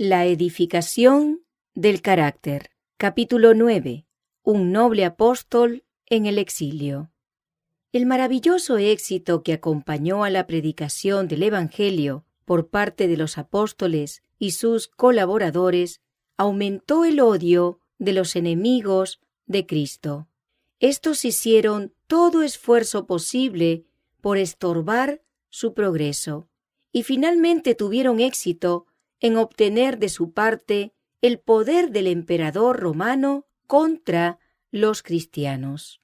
La edificación del carácter. Capítulo 9. Un noble apóstol en el exilio. El maravilloso éxito que acompañó a la predicación del Evangelio por parte de los apóstoles y sus colaboradores aumentó el odio de los enemigos de Cristo. Estos hicieron todo esfuerzo posible por estorbar su progreso y finalmente tuvieron éxito en obtener de su parte el poder del emperador romano contra los cristianos.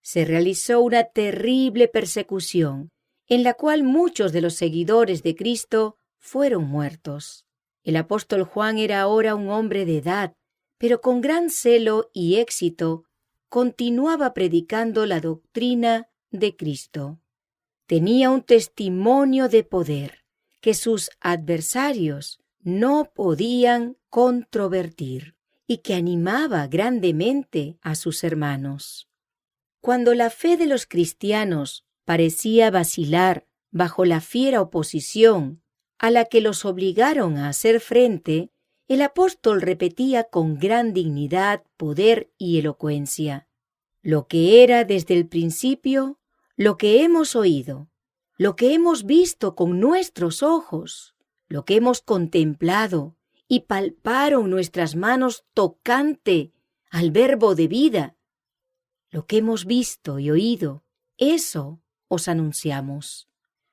Se realizó una terrible persecución, en la cual muchos de los seguidores de Cristo fueron muertos. El apóstol Juan era ahora un hombre de edad, pero con gran celo y éxito continuaba predicando la doctrina de Cristo. Tenía un testimonio de poder que sus adversarios no podían controvertir y que animaba grandemente a sus hermanos. Cuando la fe de los cristianos parecía vacilar bajo la fiera oposición a la que los obligaron a hacer frente, el apóstol repetía con gran dignidad, poder y elocuencia: lo que era desde el principio, lo que hemos oído, lo que hemos visto con nuestros ojos, lo que hemos contemplado y palparon nuestras manos tocante al verbo de vida, lo que hemos visto y oído, eso os anunciamos,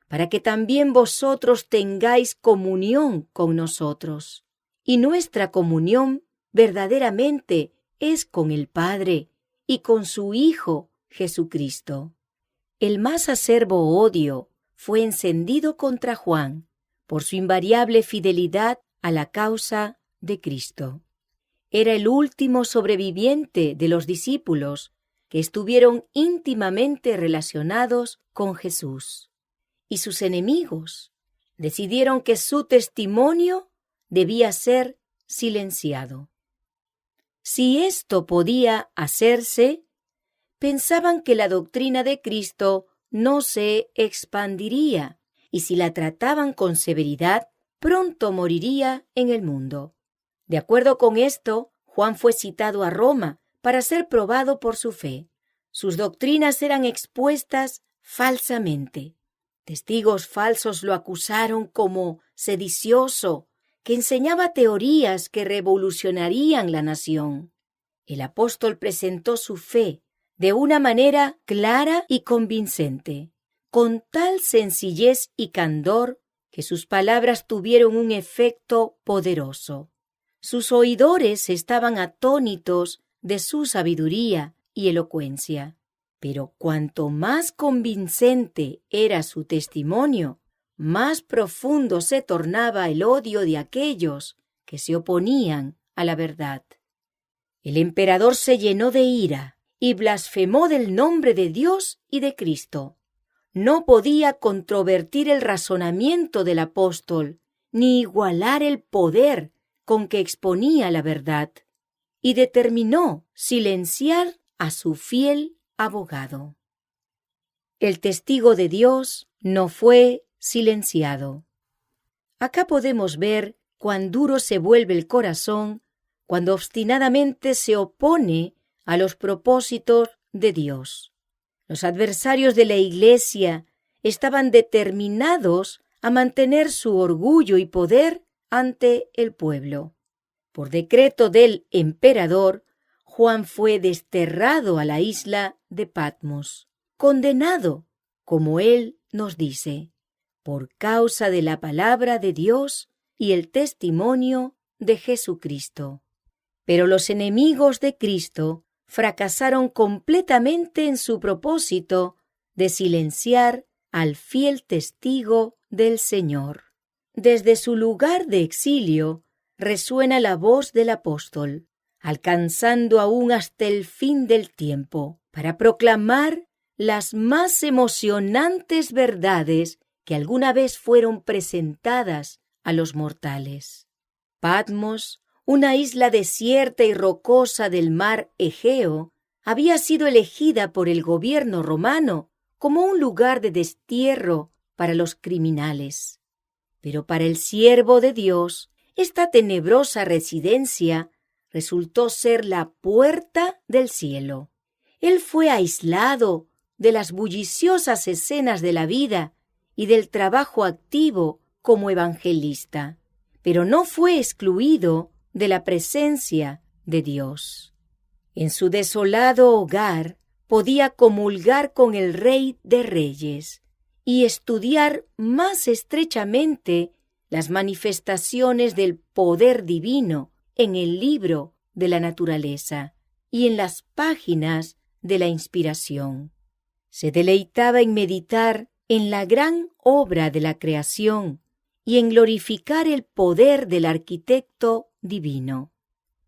para que también vosotros tengáis comunión con nosotros. Y nuestra comunión verdaderamente es con el Padre y con su Hijo Jesucristo. El más acerbo odio fue encendido contra Juan por su invariable fidelidad a la causa de Cristo. Era el último sobreviviente de los discípulos que estuvieron íntimamente relacionados con Jesús, y sus enemigos decidieron que su testimonio debía ser silenciado. Si esto podía hacerse, pensaban que la doctrina de Cristo no se expandiría, y si la trataban con severidad, pronto moriría en el mundo. De acuerdo con esto, Juan fue citado a Roma para ser probado por su fe. Sus doctrinas eran expuestas falsamente. Testigos falsos lo acusaron como sedicioso, que enseñaba teorías que revolucionarían la nación. El apóstol presentó su fe de una manera clara y convincente, con tal sencillez y candor que sus palabras tuvieron un efecto poderoso. Sus oidores estaban atónitos de su sabiduría y elocuencia. Pero cuanto más convincente era su testimonio, más profundo se tornaba el odio de aquellos que se oponían a la verdad. El emperador se llenó de ira y blasfemó del nombre de Dios y de Cristo. No podía controvertir el razonamiento del apóstol, ni igualar el poder con que exponía la verdad, y determinó silenciar a su fiel abogado. El testigo de Dios no fue silenciado. Acá podemos ver cuán duro se vuelve el corazón cuando obstinadamente se opone a los propósitos de Dios. Los adversarios de la Iglesia estaban determinados a mantener su orgullo y poder ante el pueblo. Por decreto del emperador, Juan fue desterrado a la isla de Patmos, condenado, como él nos dice, por causa de la palabra de Dios y el testimonio de Jesucristo. Pero los enemigos de Cristo fracasaron completamente en su propósito de silenciar al fiel testigo del Señor. Desde su lugar de exilio resuena la voz del apóstol, alcanzando aún hasta el fin del tiempo, para proclamar las más emocionantes verdades que alguna vez fueron presentadas a los mortales. Patmos, una isla desierta y rocosa del mar Egeo, había sido elegida por el gobierno romano como un lugar de destierro para los criminales. Pero para el siervo de Dios, esta tenebrosa residencia resultó ser la puerta del cielo. Él fue aislado de las bulliciosas escenas de la vida y del trabajo activo como evangelista, pero no fue excluido de la presencia de Dios. En su desolado hogar podía comulgar con el Rey de Reyes y estudiar más estrechamente las manifestaciones del poder divino en el libro de la naturaleza y en las páginas de la inspiración. Se deleitaba en meditar en la gran obra de la creación y en glorificar el poder del arquitecto divino.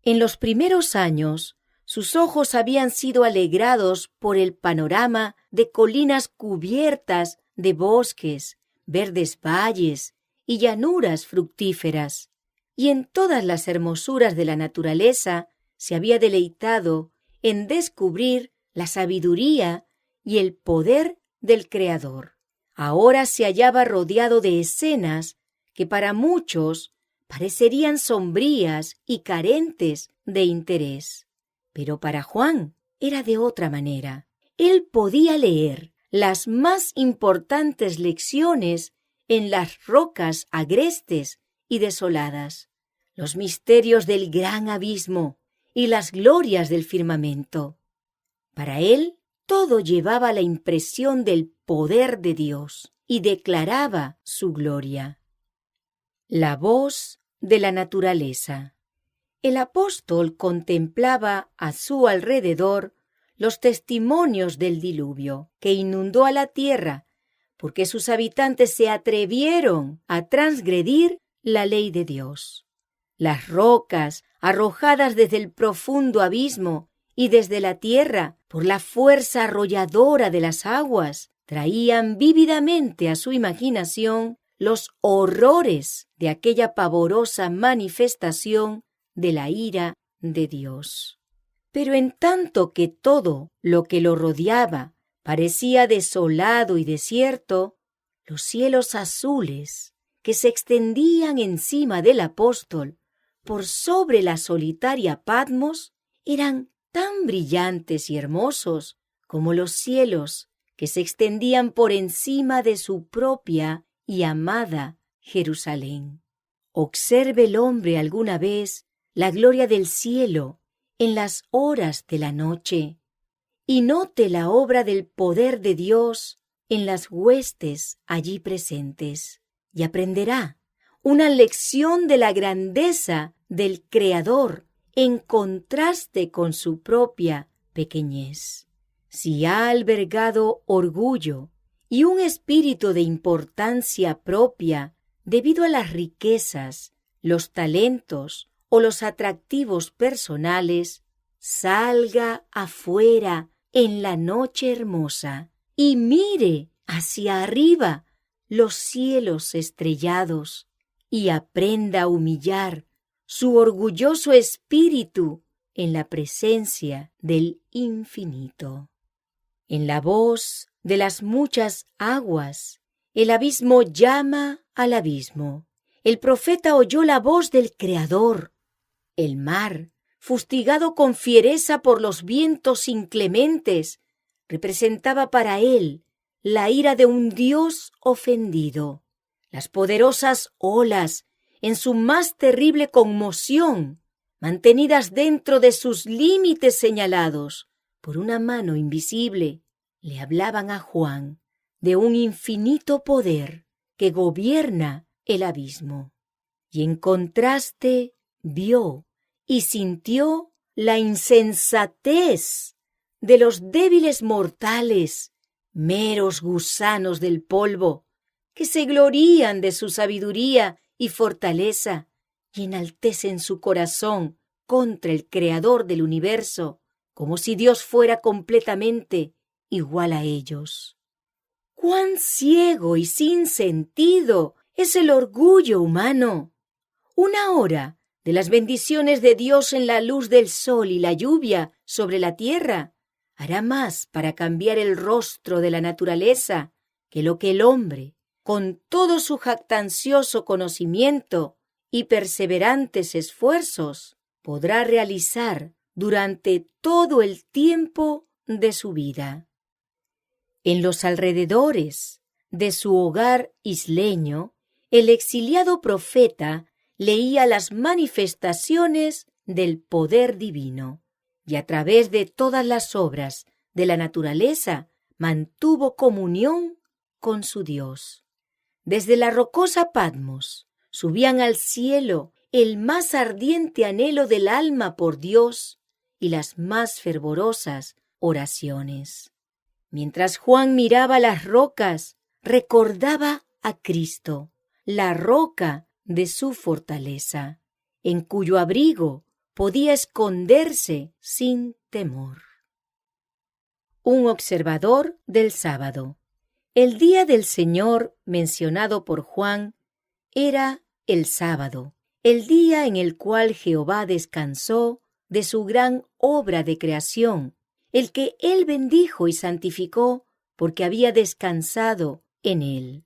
En los primeros años, sus ojos habían sido alegrados por el panorama de colinas cubiertas de bosques, verdes valles y llanuras fructíferas, y en todas las hermosuras de la naturaleza se había deleitado en descubrir la sabiduría y el poder del Creador. Ahora se hallaba rodeado de escenas que para muchos parecerían sombrías y carentes de interés. Pero para Juan era de otra manera. Él podía leer las más importantes lecciones en las rocas agrestes y desoladas, los misterios del gran abismo y las glorias del firmamento. Para él, todo llevaba la impresión del poder de Dios y declaraba su gloria. La voz de la naturaleza. El apóstol contemplaba a su alrededor los testimonios del diluvio que inundó a la tierra, porque sus habitantes se atrevieron a transgredir la ley de Dios. Las rocas, arrojadas desde el profundo abismo y desde la tierra por la fuerza arrolladora de las aguas, traían vívidamente a su imaginación los horrores de aquella pavorosa manifestación de la ira de Dios. Pero en tanto que todo lo que lo rodeaba parecía desolado y desierto, los cielos azules que se extendían encima del apóstol por sobre la solitaria Patmos eran tan brillantes y hermosos como los cielos que se extendían por encima de su propia y amada Jerusalén. Observe el hombre alguna vez la gloria del cielo en las horas de la noche y note la obra del poder de Dios en las huestes allí presentes, y aprenderá una lección de la grandeza del Creador en contraste con su propia pequeñez. Si ha albergado orgullo y un espíritu de importancia propia debido a las riquezas, los talentos o los atractivos personales, salga afuera en la noche hermosa y mire hacia arriba los cielos estrellados y aprenda a humillar su orgulloso espíritu en la presencia del infinito. En la voz de las muchas aguas, el abismo llama al abismo. El profeta oyó la voz del Creador. El mar, fustigado con fiereza por los vientos inclementes, representaba para él la ira de un Dios ofendido. Las poderosas olas, en su más terrible conmoción, mantenidas dentro de sus límites señalados por una mano invisible, le hablaban a Juan de un infinito poder que gobierna el abismo. Y en contraste vio y sintió la insensatez de los débiles mortales, meros gusanos del polvo, que se glorían de su sabiduría y fortaleza y enaltecen su corazón contra el Creador del universo, como si Dios fuera completamente igual a ellos. ¡Cuán ciego y sin sentido es el orgullo humano! Una hora de las bendiciones de Dios en la luz del sol y la lluvia sobre la tierra hará más para cambiar el rostro de la naturaleza que lo que el hombre, con todo su jactancioso conocimiento y perseverantes esfuerzos podrá realizar durante todo el tiempo de su vida. En los alrededores de su hogar isleño, el exiliado profeta leía las manifestaciones del poder divino y a través de todas las obras de la naturaleza mantuvo comunión con su Dios. Desde la rocosa Patmos subían al cielo el más ardiente anhelo del alma por Dios y las más fervorosas oraciones. Mientras Juan miraba las rocas, recordaba a Cristo, la roca de su fortaleza, en cuyo abrigo podía esconderse sin temor. Un observador del sábado. El día del Señor mencionado por Juan era el sábado, el día en el cual Jehová descansó de su gran obra de creación, el que él bendijo y santificó porque había descansado en él.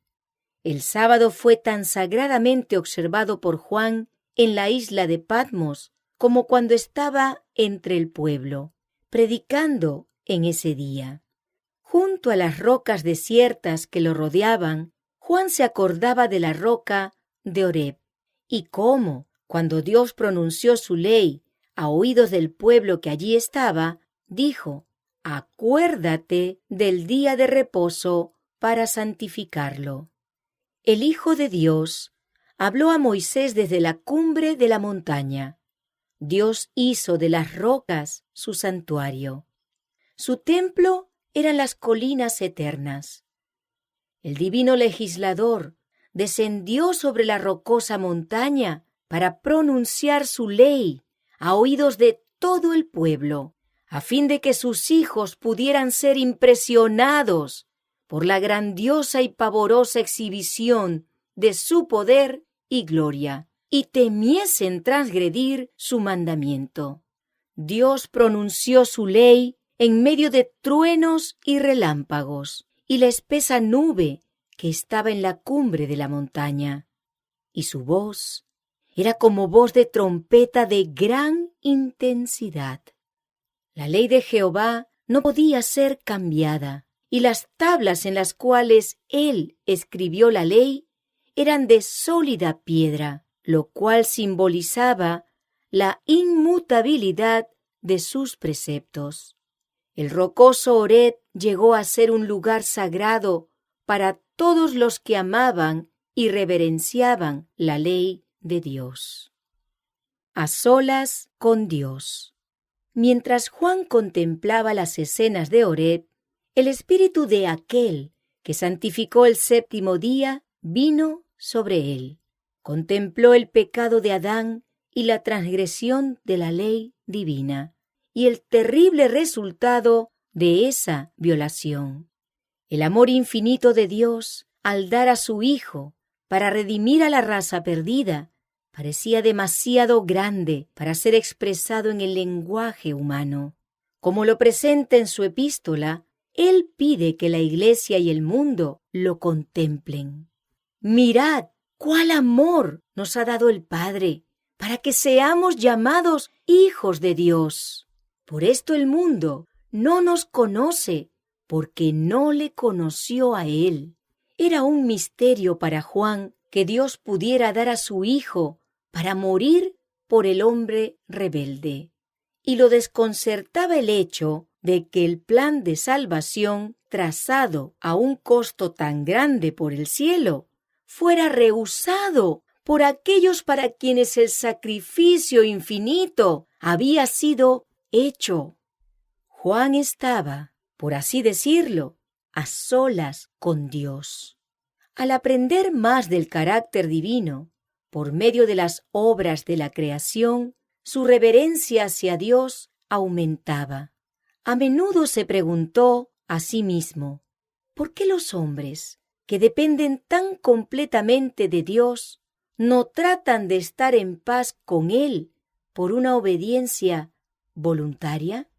El sábado fue tan sagradamente observado por Juan en la isla de Patmos como cuando estaba entre el pueblo, predicando en ese día. Junto a las rocas desiertas que lo rodeaban, Juan se acordaba de la roca de Horeb, y cómo, cuando Dios pronunció su ley a oídos del pueblo que allí estaba, dijo: «Acuérdate del día de reposo para santificarlo». El Hijo de Dios habló a Moisés desde la cumbre de la montaña. Dios hizo de las rocas su santuario. Su templo eran las colinas eternas. El divino legislador descendió sobre la rocosa montaña para pronunciar su ley a oídos de todo el pueblo, a fin de que sus hijos pudieran ser impresionados por la grandiosa y pavorosa exhibición de su poder y gloria, y temiesen transgredir su mandamiento. Dios pronunció su ley en medio de truenos y relámpagos, y la espesa nube que estaba en la cumbre de la montaña, y su voz era como voz de trompeta de gran intensidad. La ley de Jehová no podía ser cambiada, y las tablas en las cuales él escribió la ley eran de sólida piedra, lo cual simbolizaba la inmutabilidad de sus preceptos. El rocoso Horeb llegó a ser un lugar sagrado para todos los que amaban y reverenciaban la ley de Dios. A solas con Dios. Mientras Juan contemplaba las escenas de Horeb, el espíritu de aquel que santificó el séptimo día vino sobre él. Contempló el pecado de Adán y la transgresión de la ley divina, y el terrible resultado de esa violación. El amor infinito de Dios, al dar a su Hijo para redimir a la raza perdida, parecía demasiado grande para ser expresado en el lenguaje humano. Como lo presenta en su epístola, él pide que la Iglesia y el mundo lo contemplen. Mirad cuál amor nos ha dado el Padre, para que seamos llamados hijos de Dios. Por esto el mundo no nos conoce, porque no le conoció a él. Era un misterio para Juan que Dios pudiera dar a su Hijo para morir por el hombre rebelde. Y lo desconcertaba el hecho de que el plan de salvación, trazado a un costo tan grande por el cielo, fuera rehusado por aquellos para quienes el sacrificio infinito había sido hecho. Juan estaba, por así decirlo, a solas con Dios. Al aprender más del carácter divino, por medio de las obras de la creación, su reverencia hacia Dios aumentaba. A menudo se preguntó a sí mismo: ¿por qué los hombres, que dependen tan completamente de Dios, no tratan de estar en paz con Él por una obediencia voluntaria?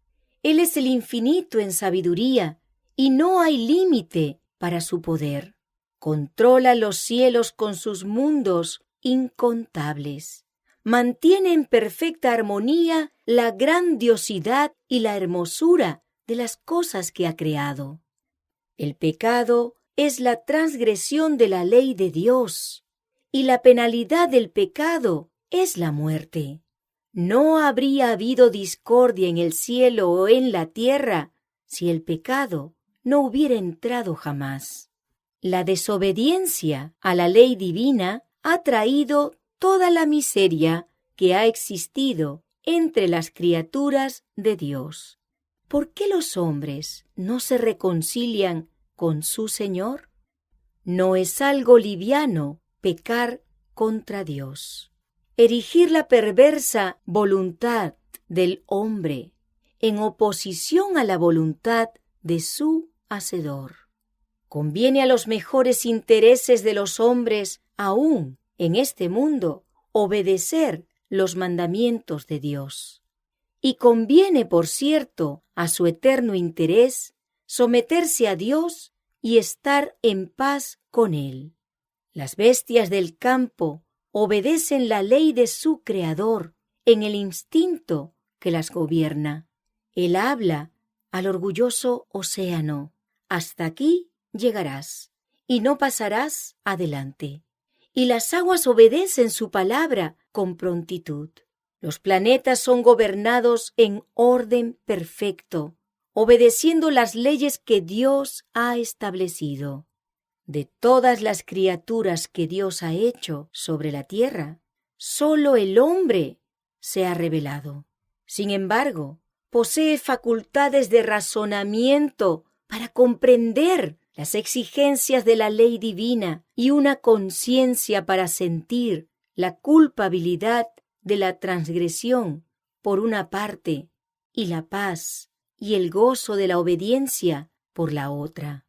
Él es el infinito en sabiduría y no hay límite para su poder. Controla los cielos con sus mundos incontables. Mantiene en perfecta armonía la grandiosidad y la hermosura de las cosas que ha creado. El pecado es la transgresión de la ley de Dios, y la penalidad del pecado es la muerte. No habría habido discordia en el cielo o en la tierra si el pecado no hubiera entrado jamás. La desobediencia a la ley divina ha traído toda la miseria que ha existido entre las criaturas de Dios. ¿Por qué los hombres no se reconcilian con su Señor? No es algo liviano pecar contra Dios. Erigir la perversa voluntad del hombre en oposición a la voluntad de su Hacedor. Conviene a los mejores intereses de los hombres, aún en este mundo, obedecer los mandamientos de Dios. Y conviene, por cierto, a su eterno interés, someterse a Dios y estar en paz con Él. Las bestias del campo obedecen la ley de su Creador en el instinto que las gobierna. Él habla al orgulloso océano: hasta aquí llegarás y no pasarás adelante. Y las aguas obedecen su palabra con prontitud. Los planetas son gobernados en orden perfecto, obedeciendo las leyes que Dios ha establecido. De todas las criaturas que Dios ha hecho sobre la tierra, solo el hombre se ha revelado. Sin embargo, posee facultades de razonamiento para comprender las exigencias de la ley divina y una conciencia para sentir la culpabilidad de la transgresión por una parte y la paz y el gozo de la obediencia por la otra.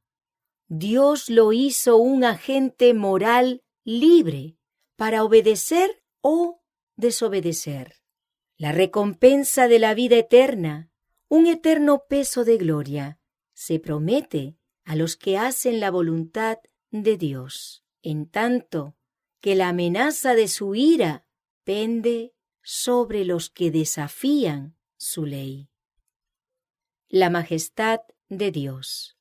Dios lo hizo un agente moral libre para obedecer o desobedecer. La recompensa de la vida eterna, un eterno peso de gloria, se promete a los que hacen la voluntad de Dios, en tanto que la amenaza de su ira pende sobre los que desafían su ley. La majestad de Dios.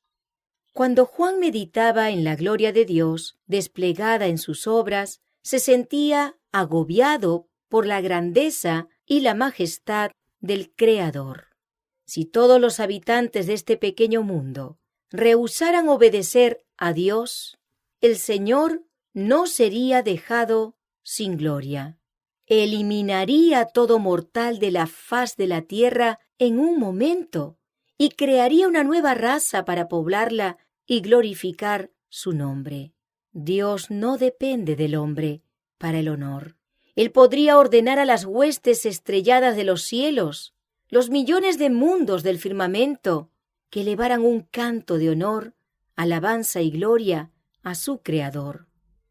Cuando Juan meditaba en la gloria de Dios desplegada en sus obras, se sentía agobiado por la grandeza y la majestad del Creador. Si todos los habitantes de este pequeño mundo rehusaran obedecer a Dios, el Señor no sería dejado sin gloria. Eliminaría a todo mortal de la faz de la tierra en un momento y crearía una nueva raza para poblarla y glorificar su nombre. Dios no depende del hombre para el honor. Él podría ordenar a las huestes estrelladas de los cielos, los millones de mundos del firmamento, que elevaran un canto de honor, alabanza y gloria a su Creador.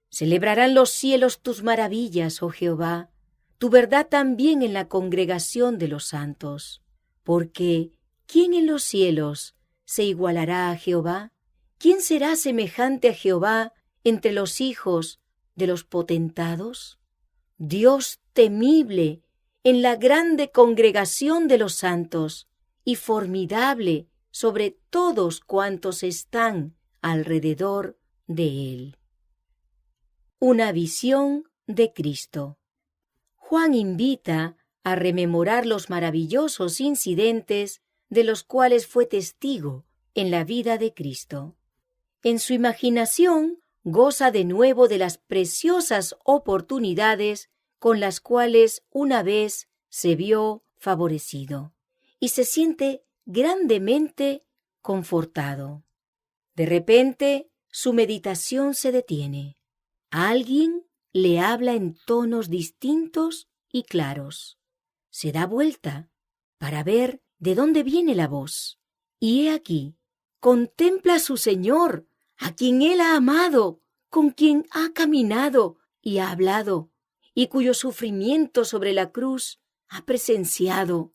Celebrarán los cielos tus maravillas, oh Jehová, tu verdad también en la congregación de los santos. Porque, ¿quién en los cielos se igualará a Jehová? ¿Quién será semejante a Jehová entre los hijos de los potentados? Dios temible en la grande congregación de los santos y formidable sobre todos cuantos están alrededor de Él. Una visión de Cristo. Juan invita a rememorar los maravillosos incidentes de los cuales fue testigo en la vida de Cristo. En su imaginación goza de nuevo de las preciosas oportunidades con las cuales una vez se vio favorecido y se siente grandemente confortado. De repente, su meditación se detiene. Alguien le habla en tonos distintos y claros. Se da vuelta para ver de dónde viene la voz. Y he aquí, contempla a su Señor, a quien él ha amado, con quien ha caminado y ha hablado, y cuyo sufrimiento sobre la cruz ha presenciado.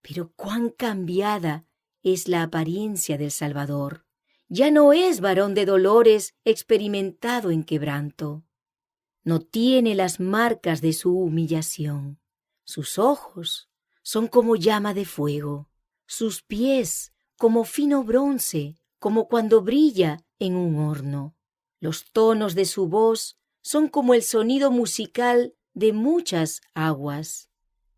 Pero cuán cambiada es la apariencia del Salvador. Ya no es varón de dolores experimentado en quebranto. no tiene las marcas de su humillación. Sus ojos son como llama de fuego, sus pies como fino bronce, como cuando brilla en un horno. Los tonos de su voz son como el sonido musical de muchas aguas.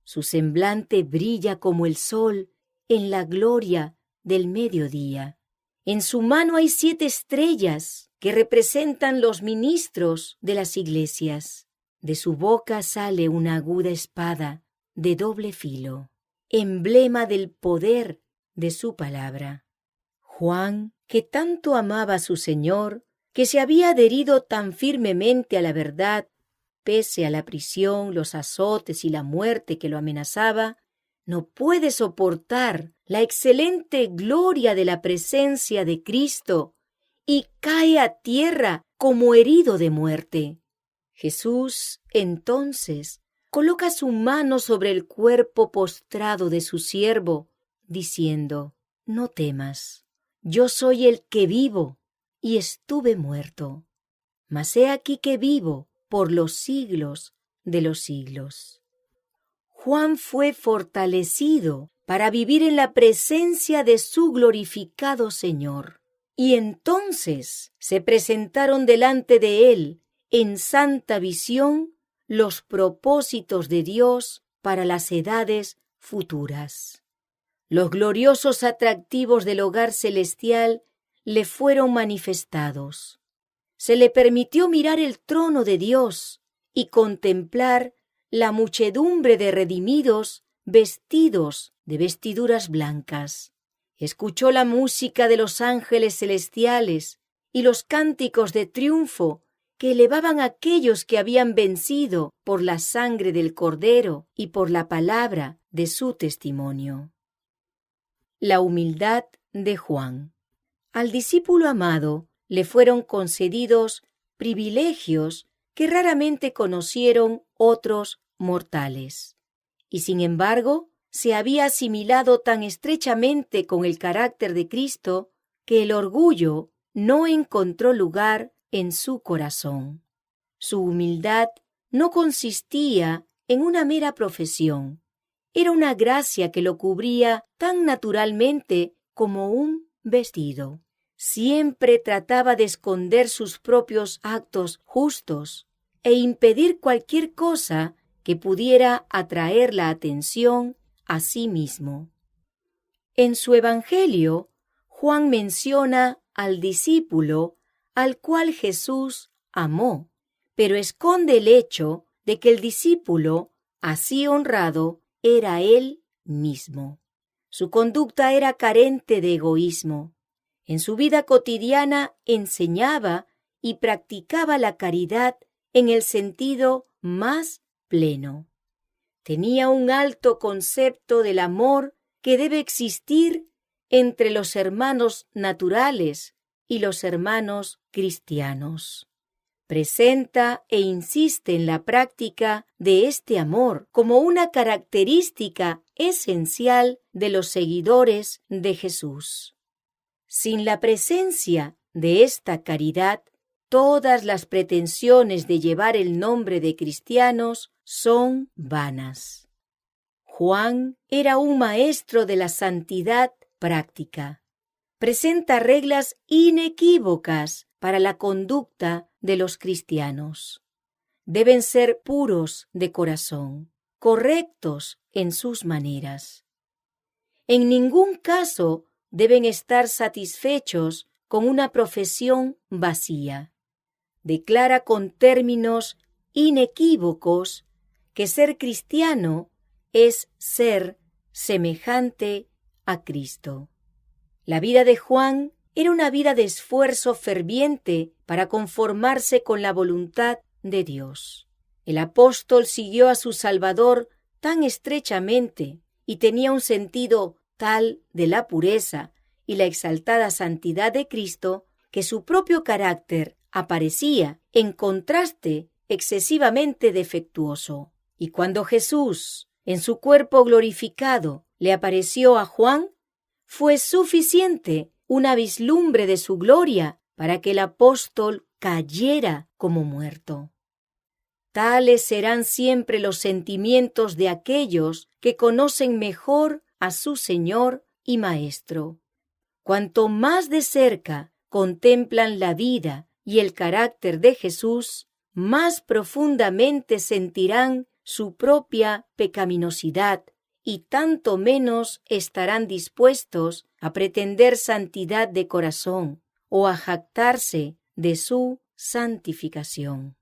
Su semblante brilla como el sol en la gloria del mediodía. En su mano hay 7 estrellas que representan los ministros de las iglesias. De su boca sale una aguda espada de doble filo, emblema del poder de su palabra. Juan, que tanto amaba a su Señor, que se había adherido tan firmemente a la verdad, pese a la prisión, los azotes y la muerte que lo amenazaba, no puede soportar la excelente gloria de la presencia de Cristo y cae a tierra como herido de muerte. Jesús, entonces, coloca su mano sobre el cuerpo postrado de su siervo, diciendo: «No temas, yo soy el que vivo y estuve muerto, mas he aquí que vivo por los siglos de los siglos». Juan fue fortalecido para vivir en la presencia de su glorificado Señor. Y entonces se presentaron delante de él en santa visión los propósitos de Dios para las edades futuras. Los gloriosos atractivos del hogar celestial le fueron manifestados. Se le permitió mirar el trono de Dios y contemplar la muchedumbre de redimidos vestidos de vestiduras blancas. Escuchó la música de los ángeles celestiales y los cánticos de triunfo que elevaban a aquellos que habían vencido por la sangre del Cordero y por la palabra de su testimonio. La humildad de Juan. Al discípulo amado le fueron concedidos privilegios que raramente conocieron otros mortales, y sin embargo se había asimilado tan estrechamente con el carácter de Cristo que el orgullo no encontró lugar en su corazón. Su humildad no consistía en una mera profesión, era una gracia que lo cubría tan naturalmente como un vestido. Siempre trataba de esconder sus propios actos justos e impedir cualquier cosa que pudiera atraer la atención a sí mismo. En su Evangelio, Juan menciona al discípulo al cual Jesús amó, pero esconde el hecho de que el discípulo, así honrado, era él mismo. Su conducta era carente de egoísmo. En su vida cotidiana enseñaba y practicaba la caridad en el sentido más pleno. Tenía un alto concepto del amor que debe existir entre los hermanos naturales y los hermanos cristianos. Presenta e insiste en la práctica de este amor como una característica esencial de los seguidores de Jesús. Sin la presencia de esta caridad, todas las pretensiones de llevar el nombre de cristianos son vanas. Juan era un maestro de la santidad práctica. Presenta reglas inequívocas para la conducta de los cristianos. Deben ser puros de corazón, correctos en sus maneras. En ningún caso deben estar satisfechos con una profesión vacía. Declara con términos inequívocos que ser cristiano es ser semejante a Cristo. La vida de Juan era una vida de esfuerzo ferviente para conformarse con la voluntad de Dios. El apóstol siguió a su Salvador tan estrechamente y tenía un sentido tal de la pureza y la exaltada santidad de Cristo que su propio carácter aparecía en contraste excesivamente defectuoso. Y cuando Jesús, en su cuerpo glorificado, le apareció a Juan, fue suficiente una vislumbre de su gloria para que el apóstol cayera como muerto. Tales serán siempre los sentimientos de aquellos que conocen mejor a su Señor y Maestro. Cuanto más de cerca contemplan la vida y el carácter de Jesús, más profundamente sentirán su propia pecaminosidad y tanto menos estarán dispuestos a pretender santidad de corazón o a jactarse de su santificación.